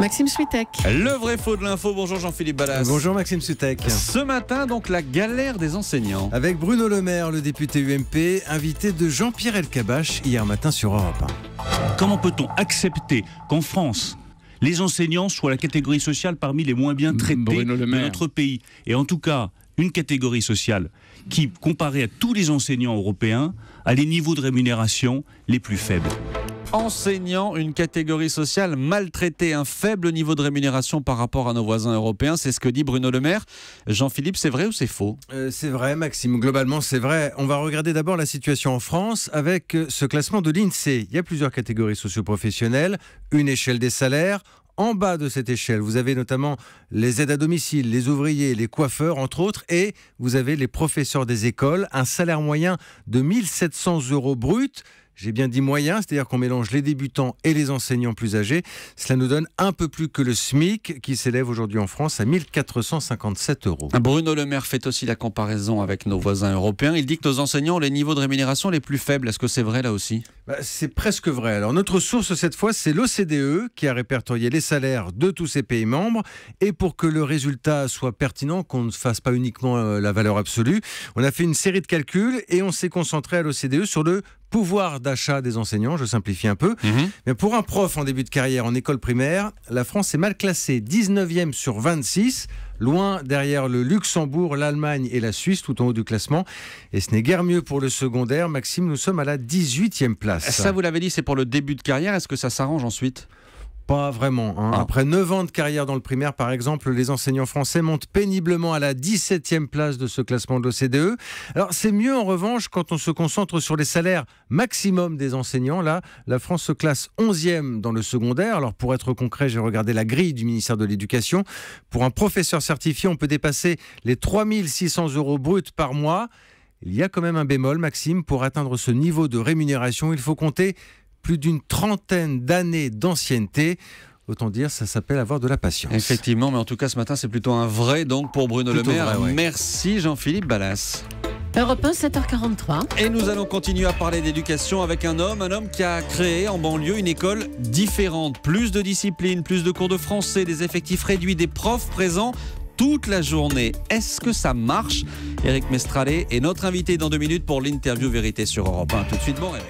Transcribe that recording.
Maxime Switek. Le vrai faux de l'info. Bonjour Jean-Philippe Ballas. Bonjour Maxime Switek. Ce matin, donc, la galère des enseignants. Avec Bruno Le Maire, le député UMP, invité de Jean-Pierre Elkabbach hier matin sur Europe 1. Comment peut-on accepter qu'en France, les enseignants soient la catégorie sociale parmi les moins bien traités de notre pays? Et en tout cas, une catégorie sociale qui, comparée à tous les enseignants européens, a les niveaux de rémunération les plus faibles. Enseignants, une catégorie sociale maltraitée, un faible niveau de rémunération par rapport à nos voisins européens, c'est ce que dit Bruno Le Maire. Jean-Philippe, c'est vrai ou c'est faux ? C'est vrai Maxime, globalement c'est vrai. On va regarder d'abord la situation en France avec ce classement de l'INSEE. Il y a plusieurs catégories socio-professionnelles, une échelle des salaires. En bas de cette échelle, vous avez notamment les aides à domicile, les ouvriers, les coiffeurs, entre autres, et vous avez les professeurs des écoles, un salaire moyen de 1 700 € brut. J'ai bien dit moyen, c'est-à-dire qu'on mélange les débutants et les enseignants plus âgés. Cela nous donne un peu plus que le SMIC, qui s'élève aujourd'hui en France à 1 457 €. Bruno Le Maire fait aussi la comparaison avec nos voisins européens. Il dit que nos enseignants ont les niveaux de rémunération les plus faibles. Est-ce que c'est vrai là aussi ? C'est presque vrai. Alors notre source cette fois, c'est l'OCDE qui a répertorié les salaires de tous ces pays membres. Et pour que le résultat soit pertinent, qu'on ne fasse pas uniquement la valeur absolue, on a fait une série de calculs et on s'est concentré à l'OCDE sur le pouvoir d'achat des enseignants, je simplifie un peu. Mais pour un prof en début de carrière en école primaire, la France est mal classée, 19e sur 26, loin derrière le Luxembourg, l'Allemagne et la Suisse, tout en haut du classement. Et ce n'est guère mieux pour le secondaire. Maxime, nous sommes à la 18e place. Ça, vous l'avez dit, c'est pour le début de carrière. Est-ce que ça s'arrange ensuite ? Pas vraiment. Après 9 ans de carrière dans le primaire, par exemple, les enseignants français montent péniblement à la 17e place de ce classement de l'OCDE. Alors, c'est mieux en revanche quand on se concentre sur les salaires maximum des enseignants. Là, la France se classe 11e dans le secondaire. Alors, pour être concret, j'ai regardé la grille du ministère de l'Éducation. Pour un professeur certifié, on peut dépasser les 3 600 € bruts par mois. Il y a quand même un bémol, Maxime. Pour atteindre ce niveau de rémunération, il faut compter plus d'une trentaine d'années d'ancienneté. Autant dire, ça s'appelle avoir de la patience. Effectivement, mais en tout cas, ce matin, c'est plutôt un vrai donc pour Bruno Le Maire. Vrai, ouais. Merci Jean-Philippe Ballas. Europe 1, 7h43. Et nous allons continuer à parler d'éducation avec un homme qui a créé en banlieue une école différente. Plus de discipline, plus de cours de français, des effectifs réduits, des profs présents toute la journée. Est-ce que ça marche ? Éric Mestrallet est notre invité dans 2 minutes pour l'interview vérité sur Europe 1. Tout de suite, bon réveil.